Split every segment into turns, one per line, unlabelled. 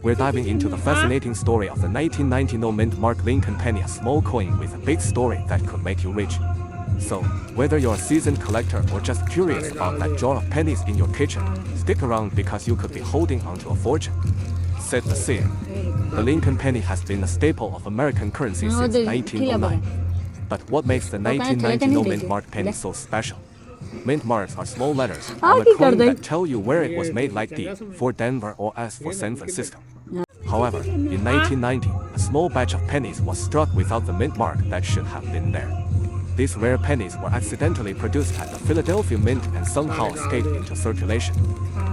We're diving into the fascinating story of the 1990 no-mint mark Lincoln penny, a small coin with a big story that could make you rich. So, whether you're a seasoned collector or just curious about that jar of pennies in your kitchen, stick around because you could be holding onto a fortune. Set the scene. The Lincoln penny has been a staple of American currency since 1909. But what makes the 1990 no-mint mark penny so special? Mint marks are small letters on a coin that tell you where it was made, like D for Denver or S for San Francisco. However, in 1990, a small batch of pennies was struck without the mint mark that should have been there. These rare pennies were accidentally produced at the Philadelphia Mint and somehow escaped into circulation.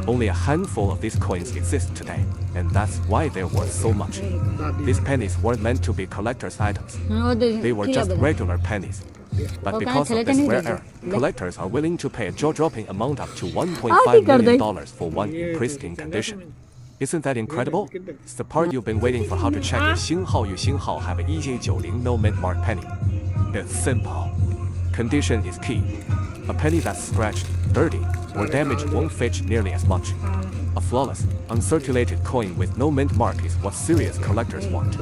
Only a handful of these coins exist today, and that's why they're worth so much. These pennies weren't meant to be collector's items. They were just regular pennies. But because of this rare error, collectors are willing to pay a jaw-dropping amount up to $1.5 million for one in pristine condition. Isn't that incredible? It's the part you've been waiting for. How to check if 星号与星号 have a EJ90 no mint mark penny. It's simple. Condition is key. A penny that's scratched, dirty, or damaged won't fetch nearly as much. A flawless, uncirculated coin with no mint mark is what serious collectors want.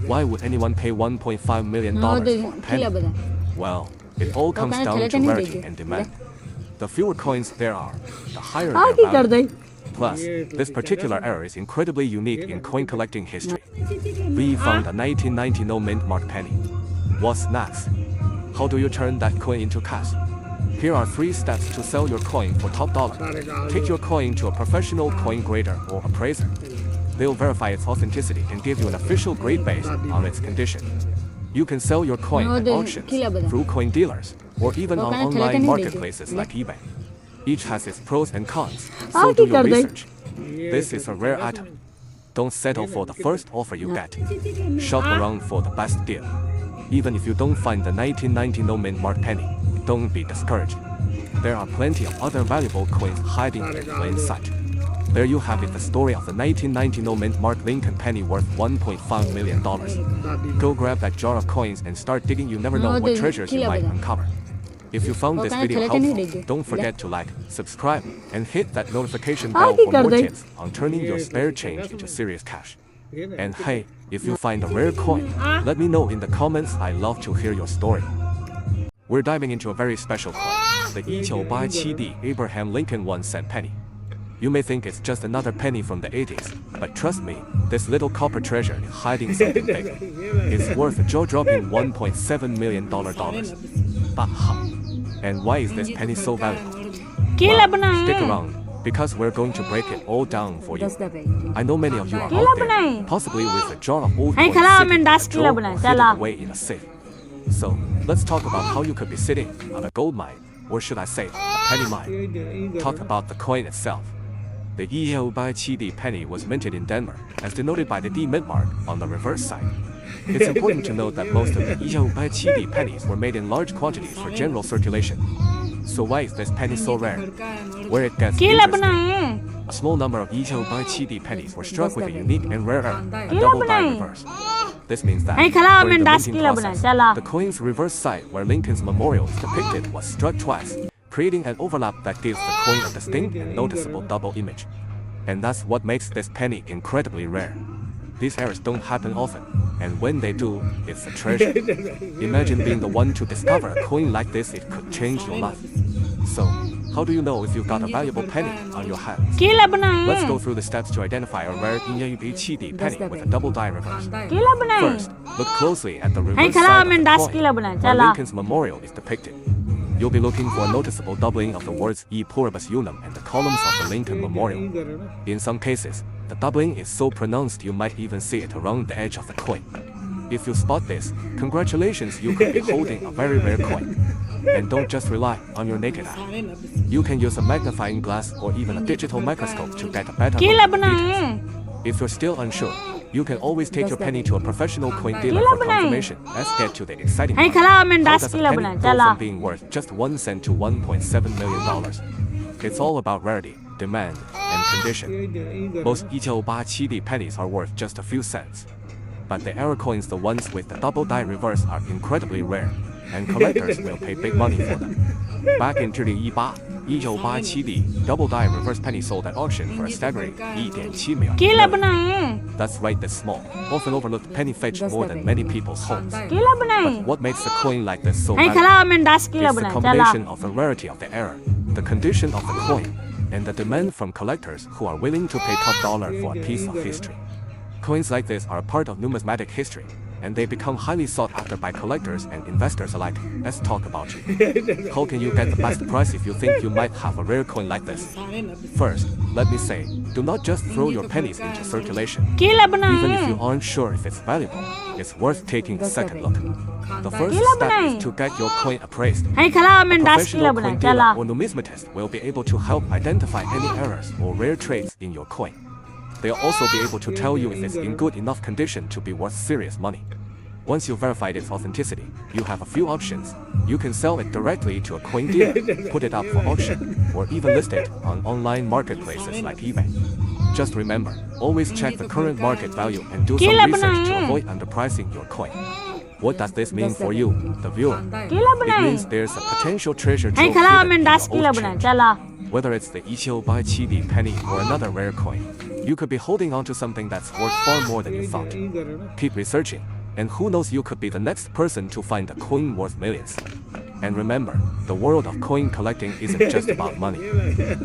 Why would anyone pay $1.5 million for a penny? Well, it all comes down to rarity and demand. The fewer coins there are, the higher their value. Plus, this particular error is incredibly unique in coin collecting history. We found a 1990 no mint mark penny. What's next? How do you turn that coin into cash? Here are 3 steps to sell your coin for top dollar. Take your coin to a professional coin grader or appraiser. They'll verify its authenticity and give you an official grade based on its condition. You can sell your coin at auctions, through coin dealers, or even on online marketplaces like eBay. Each has its pros and cons, so do your research. This is a rare item. Don't settle for the first offer you get. Shop around for the best deal. Even if you don't find the 1990 no mint mark penny, don't be discouraged. There are plenty of other valuable coins hiding in plain sight. There you have it, the story of the 1990 no mint mark Lincoln penny worth $1.5 million. Go grab that jar of coins and start digging. You never know what treasures you might uncover. If you found this video helpful, don't forget to like, subscribe, and hit that notification bell for more tips on turning your spare change into serious cash. And hey, if you find a rare coin, let me know in the comments. I love to hear your story. We're diving into a very special coin, the 1987D Abraham Lincoln 1-cent penny. You may think it's just another penny from the 80s, but trust me, this little copper treasure is hiding something big. It's worth a jaw-dropping $1.7 million. But how? And why is this penny so valuable? Well, stick around, because we're going to break it all down for you. I know many of you are out there, possibly with a jar of old coins sitting in a drawer or hidden away in a safe. So, let's talk about how you could be sitting on a gold mine, or should I say, a penny mine. Talk about the coin itself. The 1987D penny was minted in Denver, as denoted by the D mint mark on the reverse side. It's important to note that most of the 1987D pennies were made in large quantities for general circulation. So why is this penny so rare? Where it gets interesting, a small number of 1987D pennies were struck with a unique and rare error, a double die reverse. This means that during the minting process, the coin's reverse side where Lincoln's memorial is depicted was struck twice, creating an overlap that gives the coin a distinct and noticeable double image. And that's what makes this penny incredibly rare. These errors don't happen often, and when they do, it's a treasure. Imagine being the one to discover a coin like this. It could change your life. So, how do you know if you've got a valuable penny on your hands? Let's go through the steps to identify a rare 1987D penny with a double die reverse. First, look closely at the reverse side of the coin, where Lincoln's memorial is depicted. You'll be looking for a noticeable doubling of the words E pluribus unum and the columns of the Lincoln Memorial. In some cases, the doubling is so pronounced you might even see it around the edge of the coin. If you spot this, congratulations, you could be holding a very rare coin. And don't just rely on your naked eye. You can use a magnifying glass or even a digital microscope to get a better look at details. If you're still unsure, you can always take your penny to a professional coin dealer for confirmation. Let's get to the exciting part. How does a penny go from being worth just 1 cent to $1.7 million? It's all about rarity, demand, and condition. Most 1987D pennies are worth just a few cents. But the error coins, the ones with the double die reverse, are incredibly rare, and collectors will pay big money for them. Back in 2018, 1987年 double die reverse penny sold at auction for a staggering 1.7 million.
กินแล้วปะไหน
That's right, this small, often overlooked penny fetched more than many people's homes.
กินแล้วปะไหน
What makes a coin like this so
ให้คารา
valuable
เมนดัสกินแล้ว
is
ปะ
the
ไหนจ้าละ
combination of the rarity of the era, the condition of the coin, and the demand from collectors who are willing to pay top dollar for a piece of history. Coins like this are a part of numismatic history, and they become highly sought after by collectors and investors alike. Let's talk about you. How can you get the best price if you think you might have a rare coin like this? First, let me say, do not just throw your pennies into circulation.
กินแล้วปะไหน
Even if you aren't sure if it's valuable, it's worth taking a second look. The first step is to get your coin appraised.
ให้คาราเม
A
นดัสกินแล้ว
professional
ปะไหน
coin
จ้าละ
dealer or numismatist will be able to help identify any errors or rare traits in your coin. They'll also be able to tell you if it's in good enough condition to be worth serious money. Once you've verified its authenticity, you have a few options. You can sell it directly to a coin dealer, put it up for auction, or even list it on online marketplaces like eBay. Just remember, always check the current market value and do some research to avoid underpricing your coin. What does this mean for you, the viewer?
กินแล้วปะไหน
It means there's a potential treasure
ให้
trove
คารา
hidden
เมน
in
ดัส
your
กินแล้ว
old
ปะไหน
change.
จ้าละ
Whether it's the 1987 penny or another rare coin, you could be holding on to something that's worth far more than you thought. Keep researching, and who knows, you could be the next person to find a coin worth millions. And remember, the world of coin collecting isn't just about money.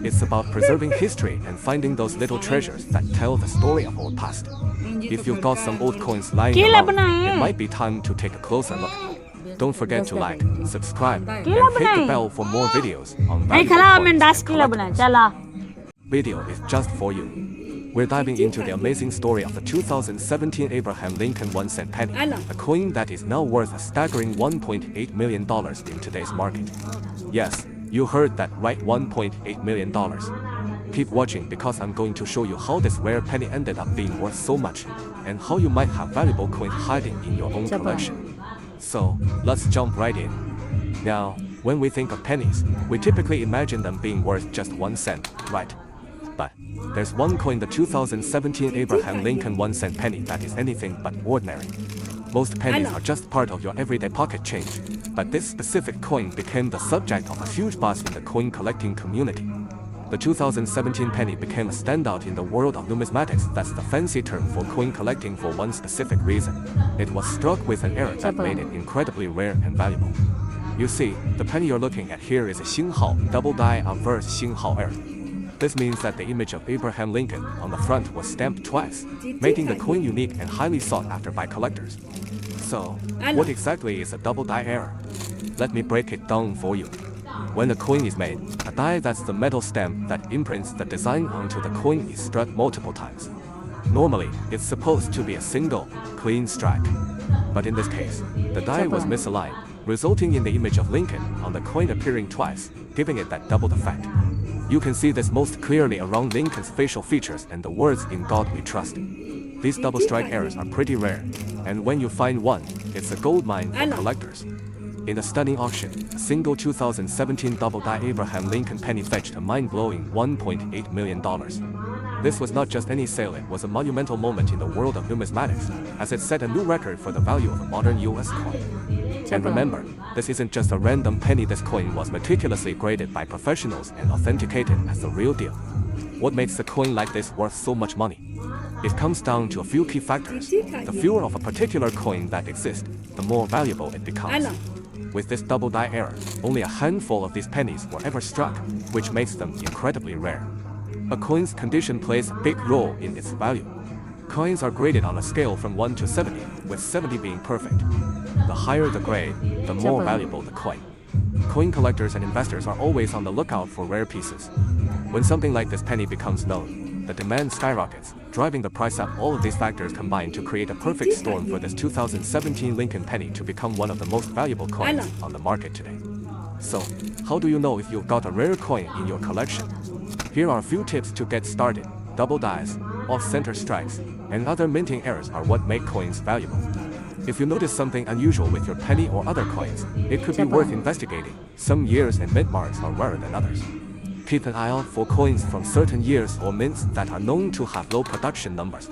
It's about preserving history and finding those little treasures that tell the story of our past. If you've got some old coins lying around, it might be time to take a closer look. Don't forget to like, subscribe, and hit the bell for more videos on
ให้คา
valuable
ราเมน
coins
ดัส
and
กินแล้วปะไหน
collectibles.
จ้าละ
Video is just for you. We're diving into the amazing story of the 2017 Abraham Lincoln 1-cent penny, a coin that is now worth a staggering $1.8 million in today's market. Yes, you heard that right, $1.8 million. Keep watching because I'm going to show you how this rare penny ended up being worth so much, and how you might have valuable coins hiding in your own collection. So, let's jump right in. Now, when we think of pennies, we typically imagine them being worth just 1 cent, right? But there's one coin, the 2017 Abraham Lincoln 1-cent penny, that is anything but ordinary. Most pennies are just part of your everyday pocket change, but this specific coin became the subject of a huge buzz in the coin collecting community. The 2017 penny became a standout in the world of numismatics. That's the fancy term for coin collecting for one specific reason. It was struck with an error that made it incredibly rare and valuable. You see, the penny you're looking at here is a 星号 double die obverse 星号error. This means that the image of Abraham Lincoln on the front was stamped twice, making the coin unique and highly sought after by collectors. So, what exactly is a double die error? Let me break it down for you. When a coin is made, a die, that's the metal stamp that imprints the design onto the coin, is struck multiple times. Normally, it's supposed to be a single, clean strike. But in this case, the die was misaligned, resulting in the image of Lincoln on the coin appearing twice, giving it that doubled effect. You can see this most clearly around Lincoln's facial features and the words "In God We Trust." These double strike errors are pretty rare, and when you find one, it's a gold mine for collectors. In a stunning auction, a single 2017 double die Abraham Lincoln penny fetched a mind-blowing $1.8 million. This was not just any sale, it was a monumental moment in the world of numismatics, as it set a new record for the value of a modern US coin. And remember, this isn't just a random penny. This coin was meticulously graded by professionals and authenticated as the real deal. What makes a coin like this worth so much money? It comes down to a few key factors. The fewer of a particular coin that exists, the more valuable it becomes. With this double die error, only a handful of these pennies were ever struck, which makes them incredibly rare. A coin's condition plays a big role in its value. Coins are graded on a scale from 1 to 70, with 70 being perfect. The higher the grade, the more valuable the coin. Coin collectors and investors are always on the lookout for rare pieces. When something like this penny becomes known, the demand skyrockets, driving the price up. All of these factors combine to create a perfect storm for this 2017 Lincoln penny to become one of the most valuable coins on the market today. So, how do you know if you've got a rare coin in your collection? Here are a few tips to get started. Double dies, off-center strikes, and other minting errors are what make coins valuable. If you notice something unusual with your penny or other coins, it could be worth investigating. Some years and mint marks are rarer than others. Keep an eye out for coins from certain years or mints that are known to have low production numbers.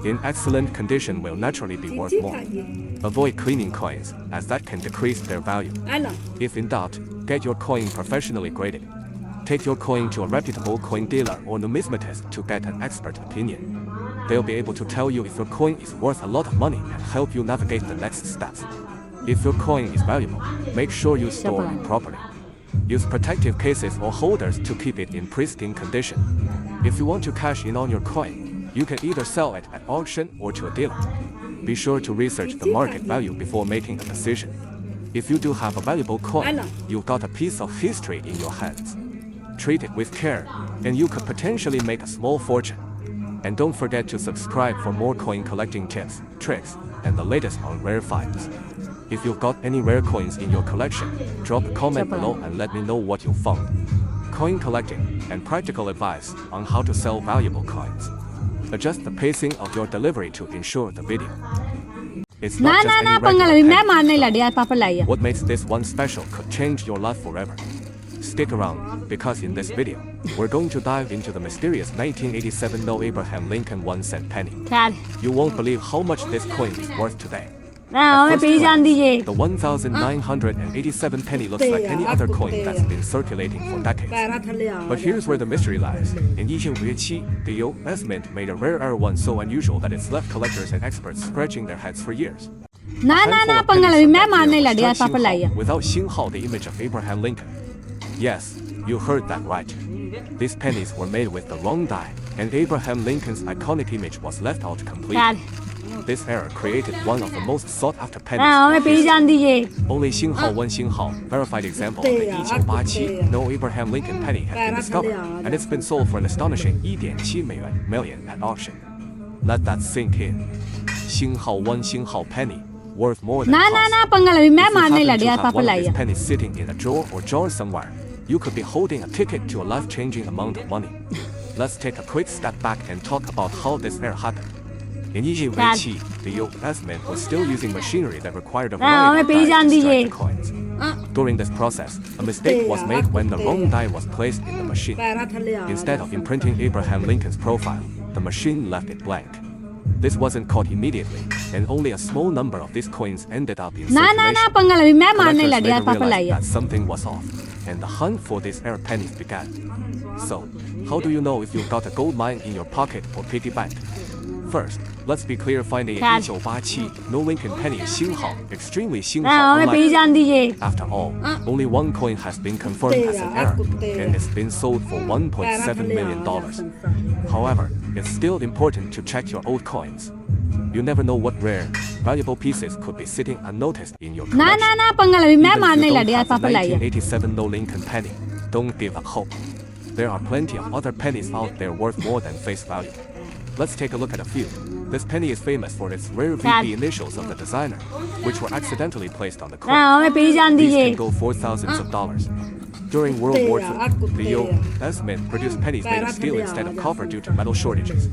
In excellent condition will naturally be worth more. Avoid cleaning coins, as that can decrease their value. If in doubt, get your coin professionally graded. Take your coin to a reputable coin dealer or numismatist to get an expert opinion. They'll be able to tell you if your coin is worth a lot of money and help you navigate the next steps. If your coin is valuable, make sure you store it properly. Use protective cases or holders to keep it in pristine condition. If you want to cash in on your coin, you can either sell it at auction or to a dealer. Be sure to research the market value before making a decision. If you do have a valuable coin, you've got a piece of history in your hands. Treat it with care, and you could potentially make a small fortune. And don't forget to subscribe for more coin collecting tips, tricks, and the latest on rare finds. If you've got any rare coins in your collection, drop a comment below and let me know what you found. Coin collecting and practical advice on how to sell valuable coins. Adjust the pacing of your delivery to ensure the video. It's not just any regular penny. What makes this one special could change your life forever. Stick around, because in this video, we're going to dive into the mysterious 1987 No Abraham Lincoln 1-cent penny. You won't believe how much this coin is worth today. At first glance, the 1987 penny looks like any other coin that's been circulating for decades. But here's where the mystery lies. In 1957, the U.S. Mint made a rare error, one so unusual that it's left collectors and experts scratching their heads for years. Without Xinghao, the image of Abraham Lincoln. Yes, you heard that right. These pennies were made with the wrong die, and Abraham Lincoln's iconic image was left out completely. This error created one of the most sought-after pennies. Only Xinghao 1 Xinghao, verified example of the 1987 No Abraham Lincoln penny has been discovered, and it's been sold for an astonishing 1.7 million at auction. Let that sink in. Xinghao 1 Xinghao penny, worth more than cost. If you happen to have one of these pennies sitting in a drawer or jar somewhere, you could be holding a ticket to a life-changing amount of money. Let's take a quick step back and talk about how this error happened. In 1987, the U.S. Mint was still using machinery that required a variety of dies to strike the coins. During this process, a mistake was made when the wrong die was placed in the machine. Instead of imprinting Abraham Lincoln's profile, the machine left it blank. This wasn't caught immediately, and only a small number of these coins ended up in circulation. Collectors later realized that something was off, and the hunt for these rare pennies began. So, how do you know if you've got a gold mine in your pocket or piggy bank? First, let's be clear, finding a 1987 No Lincoln penny is Xinghao, extremely Xinghao unlikely. After all, only one coin has been confirmed as an error, and it's been sold for $1.7 million. However, it's still important to check your old coins. You never know what rare, valuable pieces could be sitting unnoticed in your collection. Even if you don't have a 1987 No Lincoln penny, don't give up hope. There are plenty of other pennies out there worth more than face value. Let's take a look at a few. This penny is famous for its rare VP initials of the designer, which were accidentally placed on the coin. These can go for thousands of dollars. During World War II, the U.S. Mint produced pennies made of steel instead of copper due to metal shortages.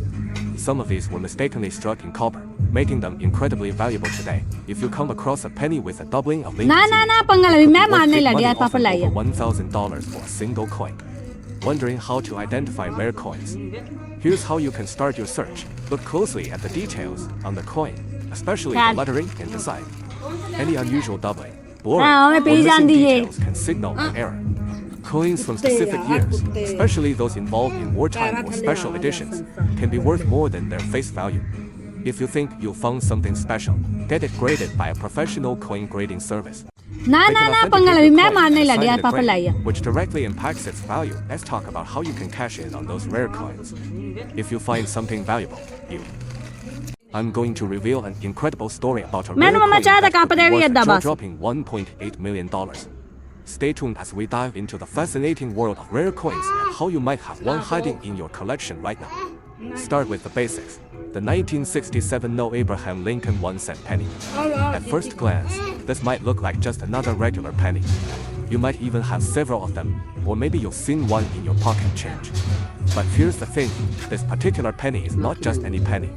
Some of these were mistakenly struck in copper, making them incredibly valuable today. If you come across a penny with a doubling of Lincoln's image, often over $1,000 for a single coin. Wondering how to identify rare coins? Here's how you can start your search. Look closely at the details on the coin, especially the lettering and design. Any unusual doubling, blurring, or missing details can signal an error. Coins from specific years, especially those involved in wartime or special editions, can be worth more than their face value. If you think you found something special, get it graded by a professional coin grading service. Which directly impacts its value. Let's talk about how you can cash in on those rare coins. If you find something valuable, I'm going to reveal an incredible story about a rare coin that could be worth a jaw-dropping $1.8 million. Stay tuned as we dive into the fascinating world of rare coins and how you might have one hiding in your collection right now. Start with the basics. The 1967 No Abraham Lincoln 1-cent penny. At first glance, this might look like just another regular penny. You might even have several of them, or maybe you've seen one in your pocket change. But here's the thing, this particular penny is not just any penny.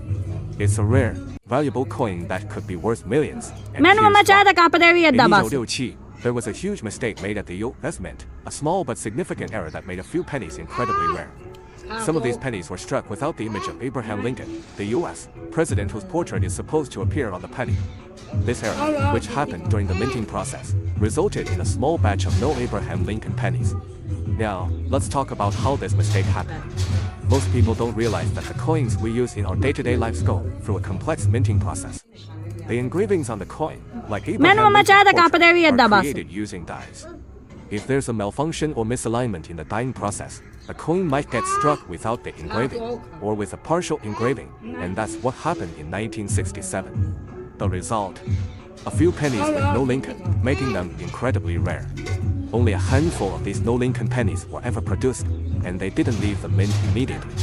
It's a rare, valuable coin that could be worth millions. And here's why. In 1967, there was a huge mistake made at the U.S. Mint, a small but significant error that made a few pennies incredibly rare. Some of these pennies were struck without the image of Abraham Lincoln, the U.S. president whose portrait is supposed to appear on the penny. This error, which happened during the minting process, resulted in a small batch of no Abraham Lincoln pennies. Now, let's talk about how this mistake happened. Most people don't realize that the coins we use in our day-to-day lives go through a complex minting process. The engravings on the coin, like Abraham Lincoln's portrait, are created using dies. If there's a malfunction or misalignment in the dyeing process, a coin might get struck without the engraving, or with a partial engraving, and that's what happened in 1967. The result? A few pennies with no Lincoln, making them incredibly rare. Only a handful of these no Lincoln pennies were ever produced, and they didn't leave the mint immediately.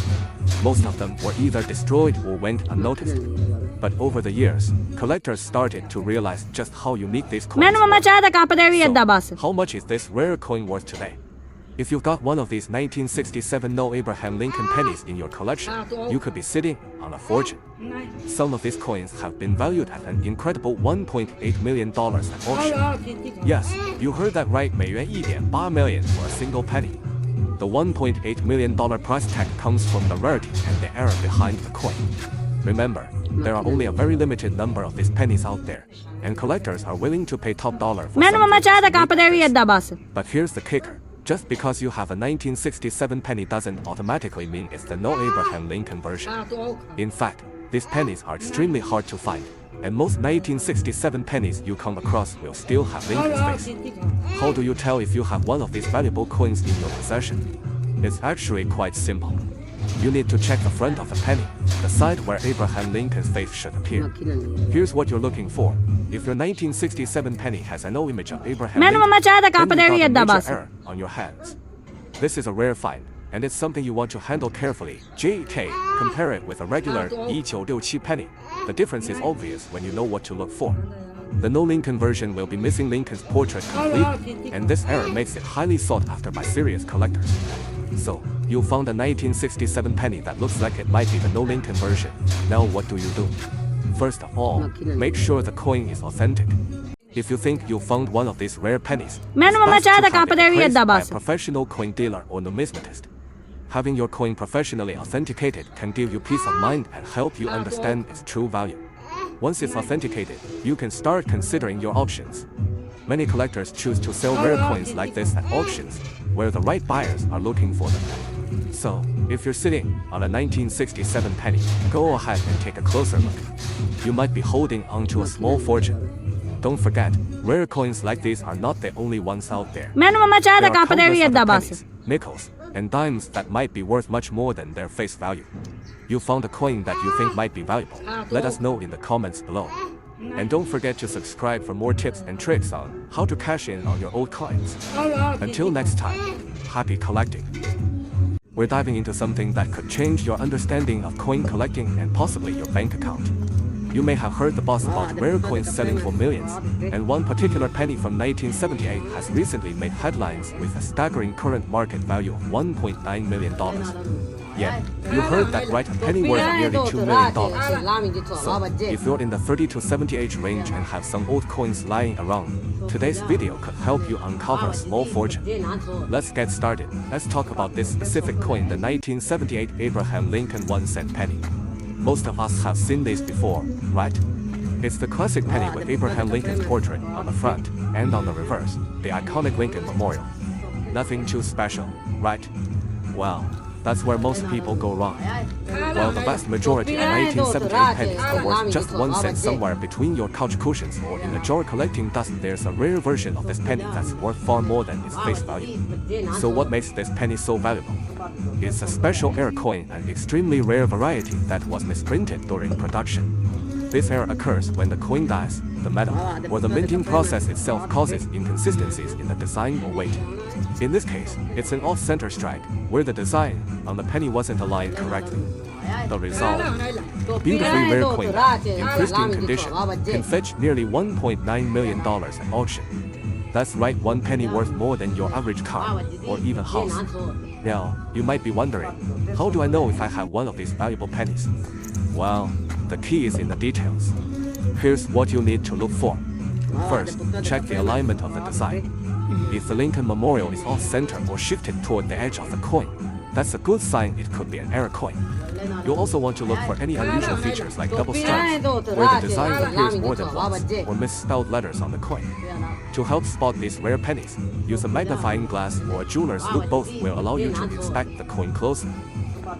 Most of them were either destroyed or went unnoticed. But over the years, collectors started to realize just how unique these coins were. So, how much is this rare coin worth today? If you've got one of these 1967 no Abraham Lincoln pennies in your collection, you could be sitting on a fortune. Some of these coins have been valued at an incredible $1.8 million at auction. Yes, you heard that right, 1.8 million for a single penny. The $1.8 million price tag comes from the rarity and the error behind the coin. Remember, there are only a very limited number of these pennies out there, and collectors are willing to pay top dollar for some. But here's the kicker. Just because you have a 1967 penny doesn't automatically mean it's the no Abraham Lincoln version. In fact, these pennies are extremely hard to find, and most 1967 pennies you come across will still have Lincoln's face. How do you tell if you have one of these valuable coins in your possession? It's actually quite simple. You need to check the front of the penny, the side where Abraham Lincoln's face should appear. Here's what you're looking for. If your 1967 penny has no image of Abraham Lincoln, then you've got a major error on your hands. This is a rare find, and it's something you want to handle carefully. JK, compare it with a regular 1967 penny. The difference is obvious when you know what to look for. The no Lincoln version will be missing Lincoln's portrait completely, and this error makes it highly sought after by serious collectors. So, you found a 1967 penny that looks like it might be the no Lincoln version. Now what do you do? First of all, make sure the coin is authentic. If you think you found one of these rare pennies, it's best to have it appraised by a professional coin dealer or numismatist. Having your coin professionally authenticated can give you peace of mind and help you understand its true value. Once it's authenticated, you can start considering your options. Many collectors choose to sell rare coins like this at auctions, where the right buyers are looking for them. So, if you're sitting on a 1967 penny, go ahead and take a closer look. You might be holding onto a small fortune. Don't forget, rare coins like these are not the only ones out there. There are countless other pennies, nickels, and dimes that might be worth much more than their face value. You found a coin that you think might be valuable? Let us know in the comments below. And don't forget to subscribe for more tips and tricks on how to cash in on your old coins. Until next time, happy collecting. We're diving into something that could change your understanding of coin collecting and possibly your bank account. You may have heard the buzz about rare coins selling for millions, and one particular penny from 1978 has recently made headlines with a staggering current market value of $1.9 million. Yeah, you heard that right, a penny worth nearly $2 million. So, if you're in the 30 to 70 age range and have some old coins lying around, today's video could help you uncover a small fortune. Let's get started. Let's talk about this specific coin, the 1978 Abraham Lincoln 1-cent penny. Most of us have seen this before, right? It's the classic penny with Abraham Lincoln's portrait on the front and on the reverse, the iconic Lincoln Memorial. Nothing too special, right? Well, that's where most people go wrong. While the vast majority of 1978 pennies are worth just 1 cent somewhere between your couch cushions or in a jar collecting dust, there's a rare version of this penny that's worth far more than its face value. So what makes this penny so valuable? It's a special error coin, an extremely rare variety that was misprinted during production. This error occurs when the coin dies, the metal, or the minting process itself causes inconsistencies in the design or weight. In this case, it's an off-center strike, where the design on the penny wasn't aligned correctly. The result, a beautifully rare coin that, in pristine condition, can fetch nearly $1.9 million at auction. That's right, one penny worth more than your average car, or even house. Now, you might be wondering, how do I know if I have one of these valuable pennies? Well, the key is in the details. Here's what you need to look for. First, check the alignment of the design. If the Lincoln Memorial is off-center or shifted toward the edge of the coin, that's a good sign it could be an error coin. You'll also want to look for any unusual features like double stripes, where the design appears more than once, or misspelled letters on the coin. To help spot these rare pennies, use a magnifying glass or a jeweler's loupe. Both will allow you to inspect the coin closely.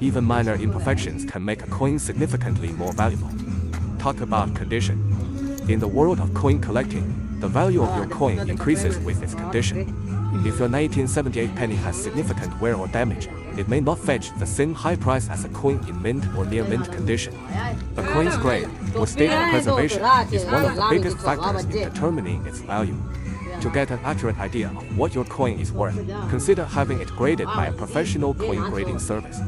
Even minor imperfections can make a coin significantly more valuable. Talk about condition. In the world of coin collecting, the value of your coin increases with its condition. If your 1978 penny has significant wear or damage, it may not fetch the same high price as a coin in mint or near mint condition. The coin's grade or state of preservation is one of the biggest factors in determining its value. To get an accurate idea of what your coin is worth, consider having it graded by a professional coin grading service.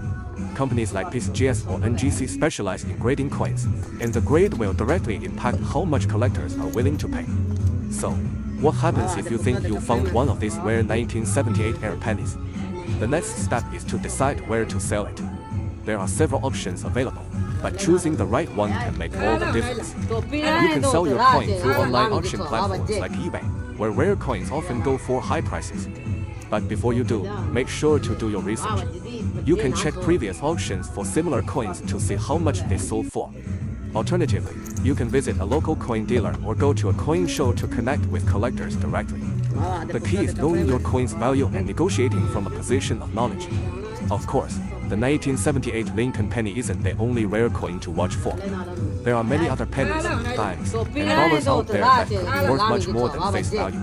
Companies like PCGS or NGC specialize in grading coins, and the grade will directly impact how much collectors are willing to pay. So, what happens if you think you found one of these rare 1978 era pennies? The next step is to decide where to sell it. There are several options available, but choosing the right one can make all the difference. You can sell your coin through online auction platforms like eBay, where rare coins often go for high prices. But before you do, make sure to do your research. You can check previous auctions for similar coins to see how much they sold for. Alternatively, you can visit a local coin dealer or go to a coin show to connect with collectors directly. The key is knowing your coin's value and negotiating from a position of knowledge. Of course, the 1978 Lincoln penny isn't the only rare coin to watch for. There are many other pennies, dimes, and dollars out there that could be worth much more than face value.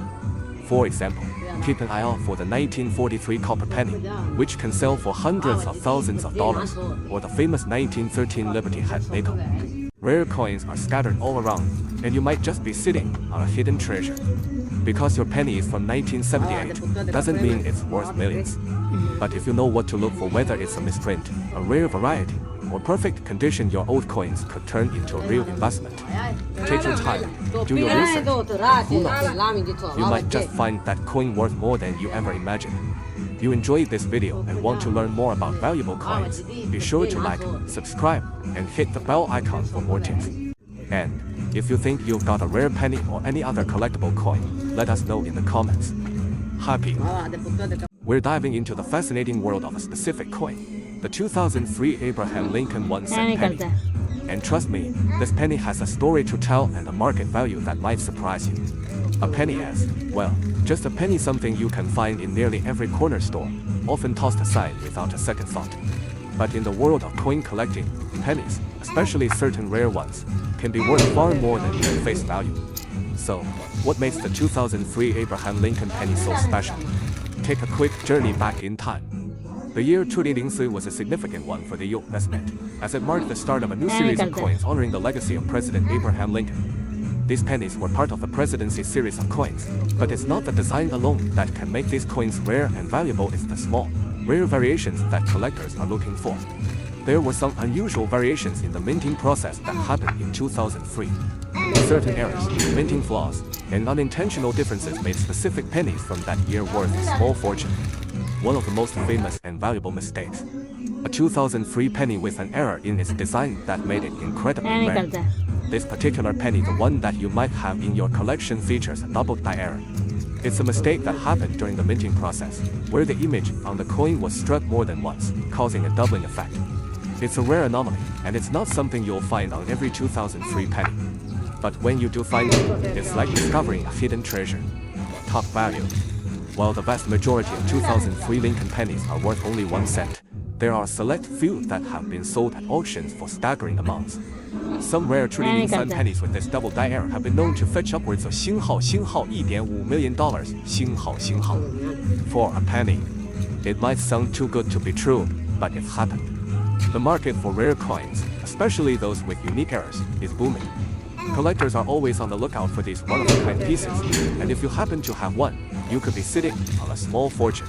For example, keep an eye out for the 1943 copper penny, which can sell for hundreds of thousands of dollars, or the famous 1913 Liberty Head nickel. Rare coins are scattered all around, and you might just be sitting on a hidden treasure. Because your penny is from 1978 doesn't mean it's worth millions. But if you know what to look for, whether it's a misprint, a rare variety, or perfect condition, your old coins could turn into a real investment. Take your time, do your research, and who knows, you might just find that coin worth more than you ever imagined. If you enjoyed this video and want to learn more about valuable coins, be sure to like, subscribe, and hit the bell icon for more tips. And if you think you've got a rare penny or any other collectible coin, let us know in the comments. Happy! We're diving into the fascinating world of a specific coin, the 2003 Abraham Lincoln 1-cent penny. And trust me, this penny has a story to tell and a market value that might surprise you. A penny is, well, just a penny, something you can find in nearly every corner store, often tossed aside without a second thought. But in the world of coin collecting, pennies, especially certain rare ones, can be worth far more than their face value. So, what makes the 2003 Abraham Lincoln penny so special? Take a quick journey back in time. The year 2003 was a significant one for the U.S. Mint, as it marked the start of a new series of coins honoring the legacy of President Abraham Lincoln. These pennies were part of the presidency series of coins, but it's not the design alone that can make these coins rare and valuable, it's the small, rare variations that collectors are looking for. There were some unusual variations in the minting process that happened in 2003. Certain errors, minting flaws, and unintentional differences made specific pennies from that year worth a small fortune. One of the most famous and valuable mistakes. A 2003 penny with an error in its design that made it incredibly rare. This particular penny, the one that you might have in your collection, features a double die error. It's a mistake that happened during the minting process, where the image on the coin was struck more than once, causing a doubling effect. It's a rare anomaly, and it's not something you'll find on every 2003 penny. But when you do find it, it's like discovering a hidden treasure. Top value. While the vast majority of 2003 Lincoln pennies are worth only 1 cent, there are a select few that have been sold at auctions for staggering amounts. Some rare trillion pennies with this double die error have been known to fetch upwards of $1.5 million. For a penny. It might sound too good to be true, but it happened. The market for rare coins, especially those with unique errors, is booming. Collectors are always on the lookout for these one-of-a-kind pieces, and if you happen to have one, you could be sitting on a small fortune.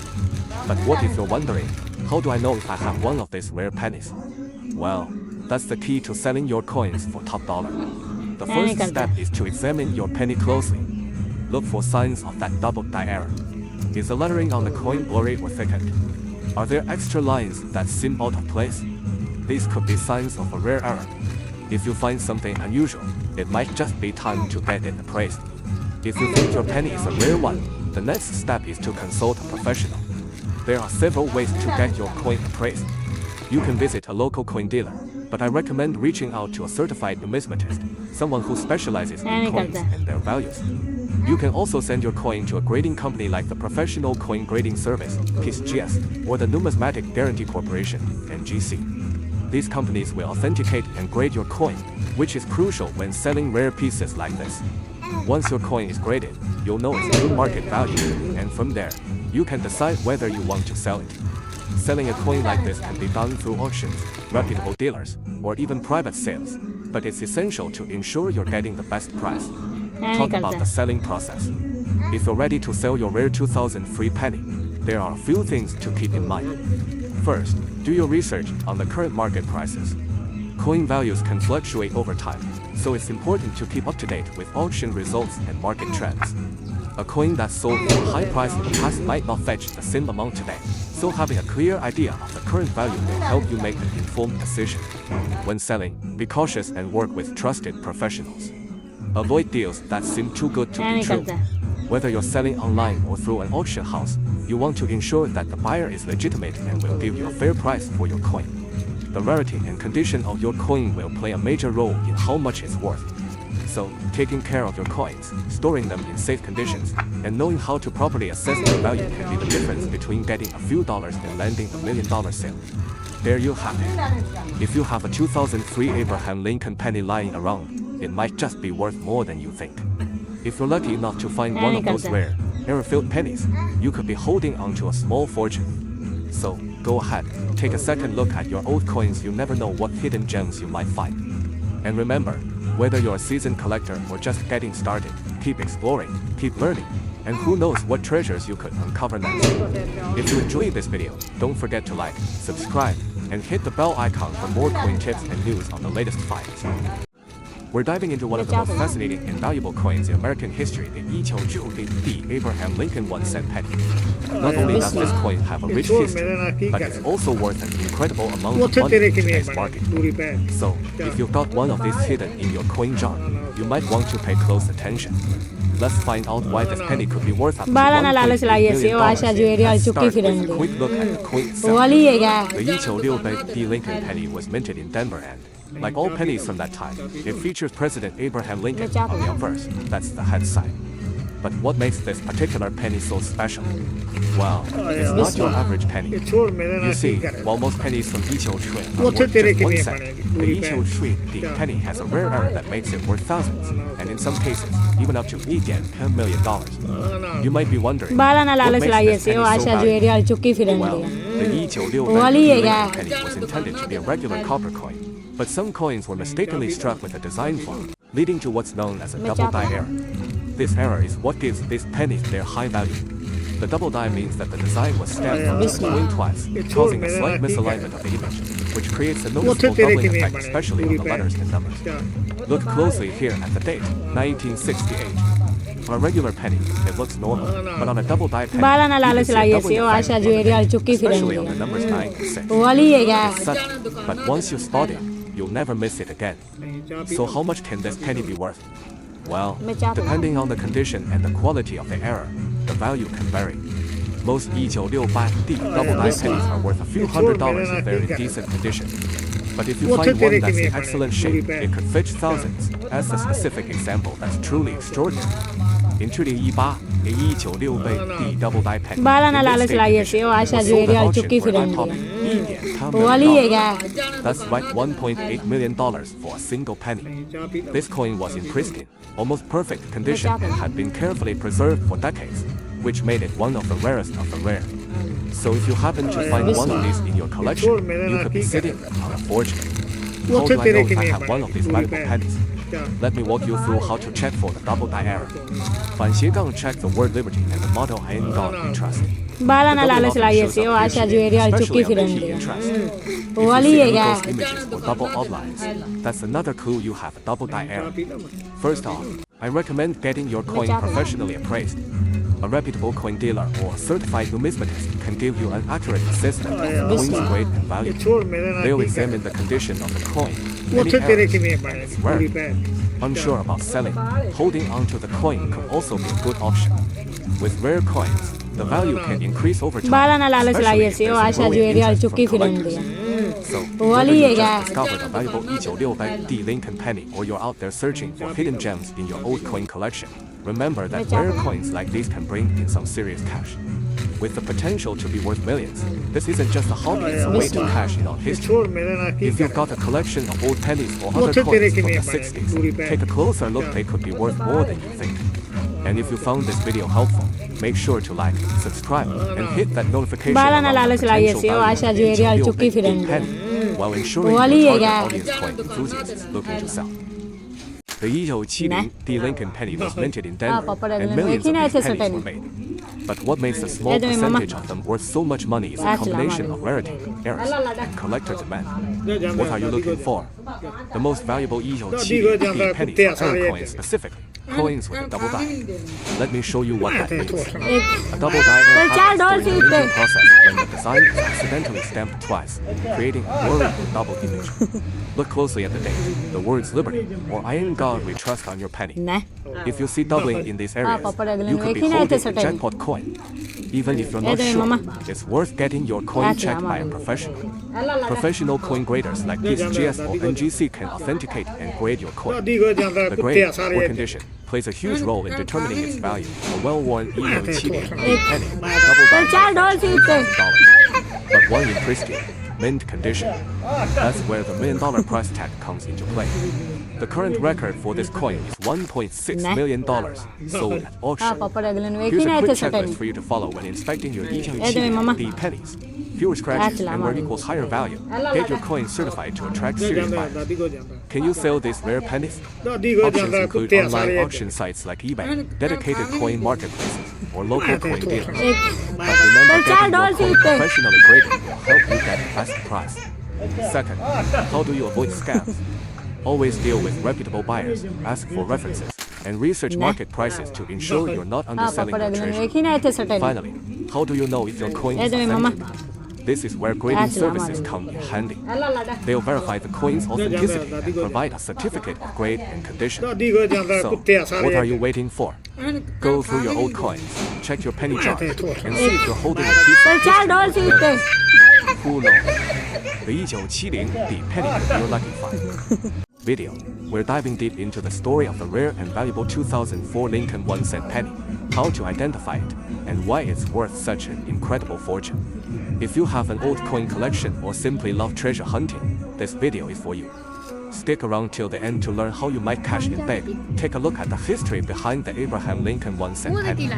But what if you're wondering, how do I know if I have one of these rare pennies? Well, that's the key to selling your coins for top dollar. The first step is to examine your penny closely. Look for signs of that double die error. Is the lettering on the coin blurry or thickened? Are there extra lines that seem out of place? These could be signs of a rare error. If you find something unusual, it might just be time to get it appraised. If you think your penny is a rare one, the next step is to consult a professional. There are several ways to get your coin appraised. You can visit a local coin dealer, but I recommend reaching out to a certified numismatist, someone who specializes in coins and their values. You can also send your coin to a grading company like the Professional Coin Grading Service, PCGS, or the Numismatic Guarantee Corporation, NGC. These companies will authenticate and grade your coin, which is crucial when selling rare pieces like this. Once your coin is graded, you'll know its true market value, and from there, you can decide whether you want to sell it. Selling a coin like this can be done through auctions, reputable dealers, or even private sales, but it's essential to ensure you're getting the best price. Talk about the selling process. If you're ready to sell your rare 2003 penny, there are a few things to keep in mind. First, do your research on the current market prices. Coin values can fluctuate over time, so it's important to keep up to date with auction results and market trends. A coin that sold for a high price in the past might not fetch the same amount today, so having a clear idea of the current value will help you make an informed decision. When selling, be cautious and work with trusted professionals. Avoid deals that seem too good to be true. Whether you're selling online or through an auction house, you want to ensure that the buyer is legitimate and will give you a fair price for your coin. The rarity and condition of your coin will play a major role in how much it's worth. So, taking care of your coins, storing them in safe conditions, and knowing how to properly assess their value can be the difference between getting a few dollars and landing $1 million sale. There you have it. If you have a 2003 Abraham Lincoln penny lying around, it might just be worth more than you think. If you're lucky enough to find one of those rare, error-filled pennies, you could be holding onto a small fortune. So, go ahead, take a second look at your old coins. You never know what hidden gems you might find. And remember, whether you're a seasoned collector or just getting started, keep exploring, keep learning, and who knows what treasures you could uncover next. If you enjoyed this video, don't forget to like, subscribe, and hit the bell icon for more coin tips and news on the latest finds. We're diving into one of the most fascinating and valuable coins in American history, the 1909 Abraham Lincoln 1-cent penny. Not only does this coin have a rich history, but it's also worth an incredible amount of money in today's market. So, if you've got one of these hidden in your coin jar, you might want to pay close attention. Let's find out why this penny could be worth up to $1.8 million. Let's start with a quick look at the coin itself. The 1906 Lincoln penny was minted in Denver and, like all pennies from that time, it features President Abraham Lincoln on the obverse, that's the head side. But what makes this particular penny so special? Well, it's not your average penny. You see, while most pennies from 1903 are worth just 1 cent, the 1903 penny has a rare error that makes it worth thousands, and in some cases, even up to $10 million. You might be wondering, what makes this penny so valuable? Well, the 1906 penny was intended to be a regular copper coin, but some coins were mistakenly struck with a design flaw, leading to what's known as a double die error. This error is what gives these pennies their high value. The double die means that the design was stamped onto the coin twice, causing a slight misalignment of the image, which creates a noticeable doubling effect, especially on the letters and numbers. Look closely here at the date, 1968. On a regular penny, it looks normal, but on a double die penny, you can see a doubling effect, especially on the numbers 9 and 6. It's sudden, but once you spot it, you'll never miss it again. So how much can this penny be worth? Well, depending on the condition and the quality of the error, the value can vary. Most 1906 double die pennies are worth a few $100s if they're in decent condition. But if you find one that's in excellent shape, it could fetch thousands, as a specific example that's truly extraordinary. In 1906 double die penny, in this state condition, was sold at auction for an eye-popping $1 million. That's right, $1.8 million for a single penny. This coin was in pristine, almost perfect condition and had been carefully preserved for decades, which made it one of the rarest of the rare. So if you happen to find one of these in your collection, you could be sitting on a fortune. How do I know if I have one of these valuable pennies? Let me walk you through how to check for the double die error. 反斜杠 check the word liberty and the motto I am God we trust. Especially on the key interest. If you see any of those images or double outlines, that's another clue you have a double die error. First off, I recommend getting your coin professionally appraised. A reputable coin dealer or a certified numismatist can give you an accurate assessment of the coin's grade and value. They'll examine the condition of the coin, any errors, and its rarity. Unsure about selling, holding onto the coin could also be a good option. With rare coins, the value can increase over time, especially if there's a growing interest from collectors. So, whether you just discovered a valuable 1968 Lincoln penny or you're out there searching for hidden gems in your old coin collection, remember that rare coins like these can bring in some serious cash. With the potential to be worth millions, this isn't just a hobby, it's a way to cash in on history. If you've got a collection of old pennies or other coins from the 60s, take a closer look, they could be worth more than you think. And if you found this video helpful, make sure to like, subscribe, and hit that notification bell on the potential value of each penny, while ensuring your target audience coin enthusiasts looking to sell. The 1970 Lincoln penny was minted in Denver, and millions of these pennies were made. But what makes a small percentage of them worth so much money is a combination of rarity, errors, and collector demand. What are you looking for? The most valuable 1970 pennies are error coins specifically, coins with a double die. Let me show you what that means. A double die error happens during the minting process when the design is accidentally stamped twice, creating a blurry double image. Look closely at the date, the words Liberty or I in God we trust on your penny. If you see doubling in these areas, you could be holding a jackpot coin. Even if you're not sure, it's worth getting your coin checked by a professional. Professional coin graders like PSGS or NGC can authenticate and grade your coin. The grade or condition plays a huge role in determining its value. A well-worn 1970 penny, double die $1,000, but one in pristine, mint condition. That's where the $1 million price tag comes into play. The current record for this coin is $1.6 million sold at auction. Here's a quick checklist for you to follow when inspecting your 1970 pennies. Fewer scratches and where equals higher value. Get your coin certified to attract serious buyers. Can you sell these rare pennies? Options include online auction sites like eBay, dedicated coin marketplaces, or local coin dealers. But remember, getting your coin professionally graded will help you get the best price. Second, how do you avoid scams? Always deal with reputable buyers, ask for references, and research market prices to ensure you're not underselling your treasure. Finally, how do you know if your coin is authentic? This is where grading services come in handy. They'll verify the coin's authenticity and provide a certificate of grade and condition. So, what are you waiting for? Go through your old coins, check your penny jar, and see if you're holding a piece of history. Who knows? The 1970 penny could be your lucky find. Video, we're diving deep into the story of the rare and valuable 2004 Lincoln 1-cent penny, how to identify it, and why it's worth such an incredible fortune. If you have an old coin collection or simply love treasure hunting, this video is for you. Stick around till the end to learn how you might cash in big. Take a look at the history behind the Abraham Lincoln 1-cent penny.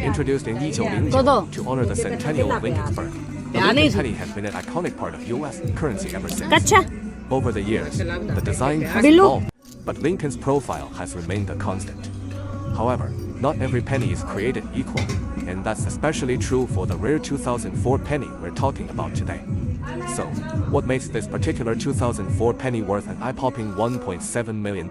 Introduced in 1909 to honor the centennial of Lincoln's birth, the Lincoln penny has been an iconic part of U.S. currency ever since. Over the years, the design has evolved, but Lincoln's profile has remained a constant. However, not every penny is created equal, and that's especially true for the rare 2004 penny we're talking about today. So, what makes this particular 2004 penny worth an eye-popping $1.7 million?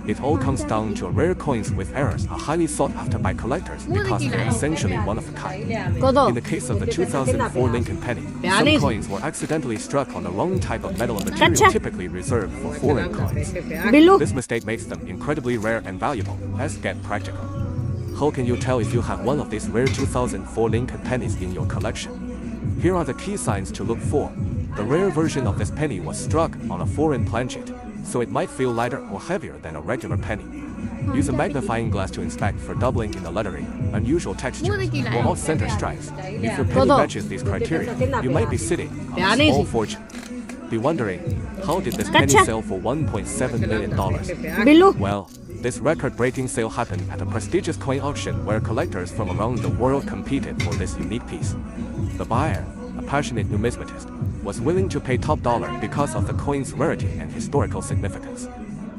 It all comes down to rare coins with errors are highly sought after by collectors because they're essentially one of a kind. In the case of the 2004 Lincoln penny, some coins were accidentally struck on the wrong type of metal material typically reserved for foreign coins. This mistake makes them incredibly rare and valuable. Let's get practical. How can you tell if you have one of these rare 2004 Lincoln pennies in your collection? Here are the key signs to look for. The rare version of this penny was struck on a foreign planchet, so it might feel lighter or heavier than a regular penny. Use a magnifying glass to inspect for doubling in the lettering, unusual textures, or off-center stripes. If your penny matches these criteria, you might be sitting on a small fortune. Be wondering, how did this penny sell for $1.7 million? Well, this record-breaking sale happened at a prestigious coin auction where collectors from around the world competed for this unique piece. The buyer, a passionate numismatist, was willing to pay top dollar because of the coin's rarity and historical significance.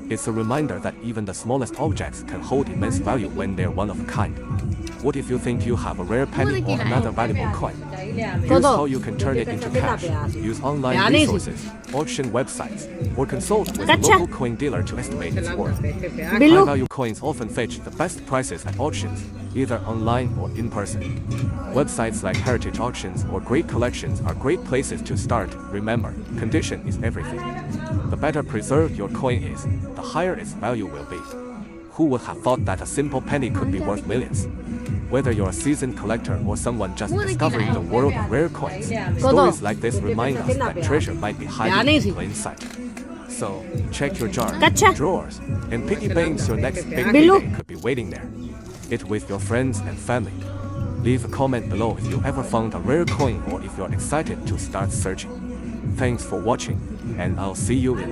It's a reminder that even the smallest objects can hold immense value when they're one of a kind. What if you think you have a rare penny or another valuable coin? Here's how you can turn it into cash. Use online resources, auction websites, or consult with a local coin dealer to estimate its worth. High-value coins often fetch the best prices at auctions, either online or in person. Websites like Heritage Auctions or Great Collections are great places to start. Remember, condition is everything. The better preserved your coin is, the higher its value will be. Who would have thought that a simple penny could be worth millions? Whether you're a seasoned collector or someone just discovering the world of rare coins,
Todo.
stories like this remind us that treasure might be hiding in plain sight. So, check your jar,
Gotcha.
drawers, and piggy banks. Your next big
Bilu.
payday could be waiting there. It with your friends and family. Leave a comment below if you ever found a rare coin or if you're excited to start searching. Thanks for watching, and I'll see you in